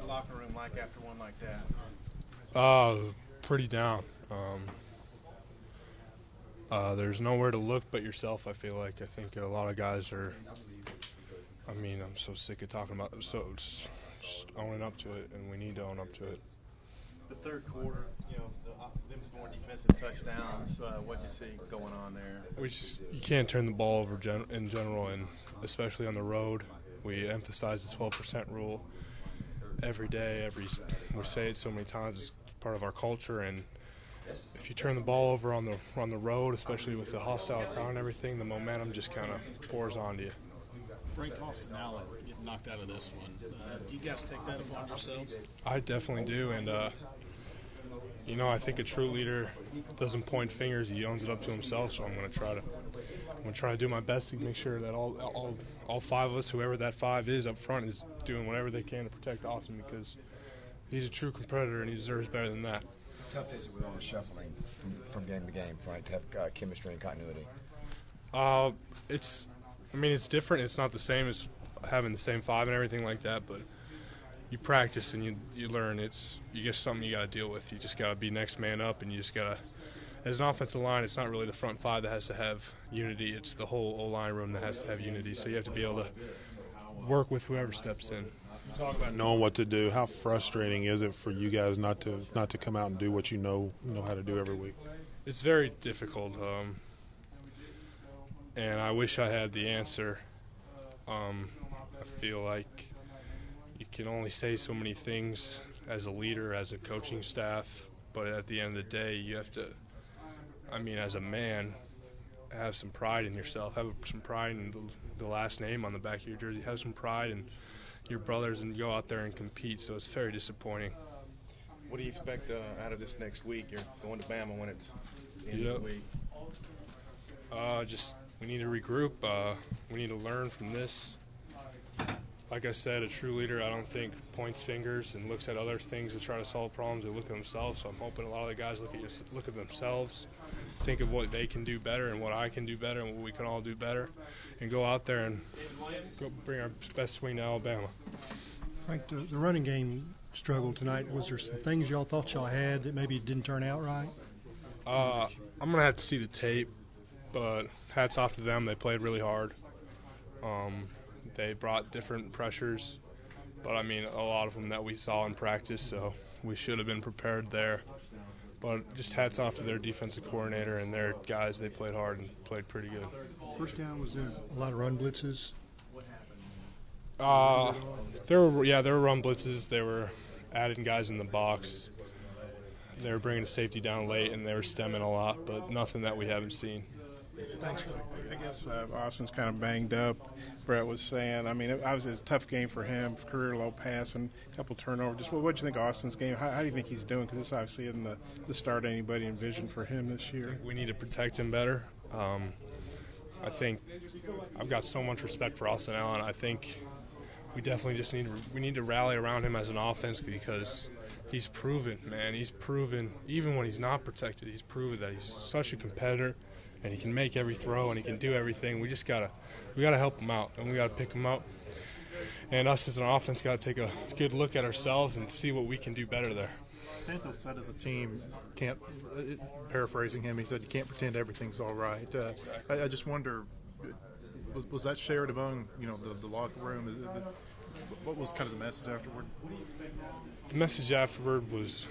the locker room like after one like that? Pretty down. There's nowhere to look but yourself, I feel like. I think a lot of guys are – I'm so sick of talking about it. So just owning up to it, and we need to own up to it. The third quarter, them scoring defensive touchdowns, what'd you see going on there? You can't turn the ball over in general, and especially on the road. We emphasize the 12% rule every day. We say it so many times. It's part of our culture, and if you turn the ball over on the road, especially with the hostile crowd and everything, the momentum just kind of pours onto you. Frank Austin Allen getting knocked out of this one. Do you guys take that upon yourselves? I definitely do, and I think a true leader doesn't point fingers; he owns it up to himself. So I'm going to try to do my best to make sure that all five of us, whoever that five is up front, is doing whatever they can to protect Austin, because he's a true competitor and he deserves better than that. How tough is it with all the shuffling from game to game, right, to have chemistry and continuity? It's different. It's not the same as having the same five and everything like that, but you practice and you learn. You get something you got to deal with. You just got to be next man up, and you just got to – as an offensive line, it's not really the front five that has to have unity. It's the whole O-line room that has to have unity. So you have to be able to work with whoever steps in. Talk about knowing what to do. How frustrating is it for you guys not to come out and do what you know how to do every week? It's very difficult, and I wish I had the answer. I feel like you can only say so many things as a leader, as a coaching staff, but at the end of the day, you have to, as a man, have some pride in yourself, have some pride in the last name on the back of your jersey, have some pride in your brothers, and go out there and compete. So it's very disappointing. What do you expect out of this next week? You're going to Bama when it's the end of the week. We need to regroup. We need to learn from this. Like I said, a true leader, I don't think points fingers and looks at other things to try to solve problems. They look at themselves. So I'm hoping a lot of the guys look at themselves, think of what they can do better and what I can do better and what we can all do better, and go out there and go bring our best swing to Alabama. Frank, the running game struggled tonight. Was there some things y'all thought y'all had that maybe didn't turn out right? I'm going to have to see the tape, but hats off to them. They played really hard. They brought different pressures, but, a lot of them that we saw in practice, so we should have been prepared there. But just hats off to their defensive coordinator and their guys. They played hard and played pretty good. First down, was there a lot of run blitzes? There were run blitzes. They were adding guys in the box. They were bringing a safety down late, and they were stemming a lot, but nothing that we haven't seen. Thanks, Frank. I guess Austin's kind of banged up. Brett was saying, it was a tough game for him, career low pass and a couple turnovers. Just what do you think of Austin's game? How do you think he's doing? Because this obviously isn't the start anybody envisioned for him this year. We need to protect him better. I think I've got so much respect for Austin Allen. I think we definitely just need to rally around him as an offense, because he's proven, man. He's proven, even when he's not protected, he's proven that he's such a competitor. And he can make every throw, and he can do everything. We gotta help him out, and we gotta pick him up. And us as an offense got to take a good look at ourselves and see what we can do better there. Santos said as a team, paraphrasing him, he said you can't pretend everything's all right. I just wonder, was that shared among the locker room? What was kind of the message afterward? The message afterward was,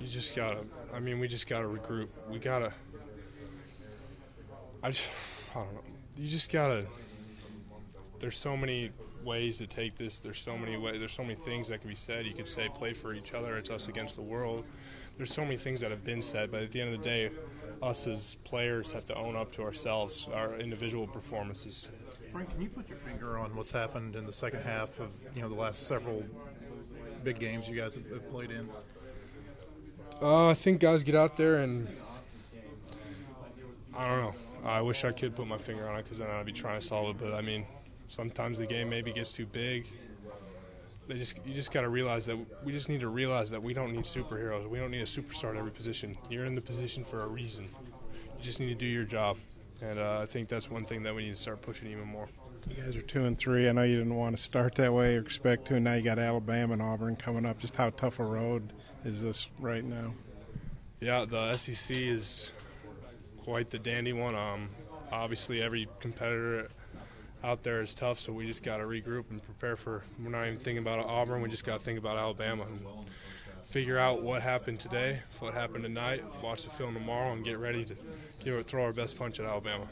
we just gotta regroup. I don't know. You just gotta. There's so many ways to take this. There's so many things that can be said. You could say play for each other. It's us against the world. There's so many things that have been said. But at the end of the day, us as players have to own up to ourselves, our individual performances. Frank, can you put your finger on what's happened in the second half of the last several big games you guys have played in? I think guys get out there and I don't know. I wish I could put my finger on it, because then I'd be trying to solve it. But, sometimes the game maybe gets too big. You just got to realize that we just need to realize that we don't need superheroes. We don't need a superstar at every position. You're in the position for a reason. You just need to do your job. And I think that's one thing that we need to start pushing even more. You guys are 2-3. I know you didn't want to start that way or expect to, and now you got Alabama and Auburn coming up. Just how tough a road is this right now? Yeah, the SEC is quite the dandy one. Obviously, every competitor out there is tough, so we just got to regroup and prepare for. We're not even thinking about Auburn. We just got to think about Alabama and figure out what happened today, what happened tonight, watch the film tomorrow, and get ready to throw our best punch at Alabama.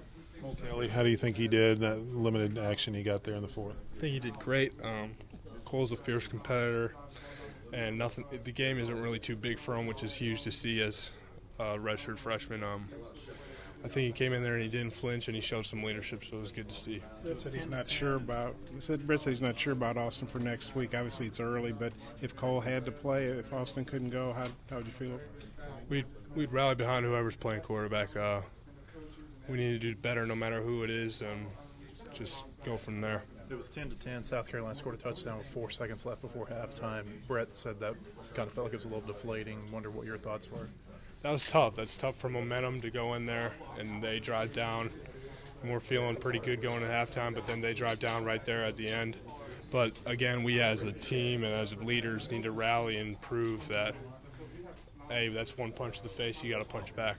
Kelly, how do you think he did that limited action he got there in the fourth? I think he did great. Cole's a fierce competitor, and the game isn't really too big for him, which is huge to see as a redshirt freshman. I think he came in there and he didn't flinch, and he showed some leadership, so it was good to see. Brett said he's not sure about Austin for next week. Obviously, it's early, but if Cole had to play, if Austin couldn't go, how would you feel? We'd rally behind whoever's playing quarterback. We need to do better no matter who it is, and just go from there. It was 10-10. South Carolina scored a touchdown with 4 seconds left before halftime. Brett said that kind of felt like it was a little deflating. Wonder what your thoughts were. That was tough. That's tough for momentum to go in there, and they drive down. And we're feeling pretty good going to halftime, but then they drive down right there at the end. But, again, we as a team and as leaders need to rally and prove that, hey, that's one punch to the face, you got to punch back.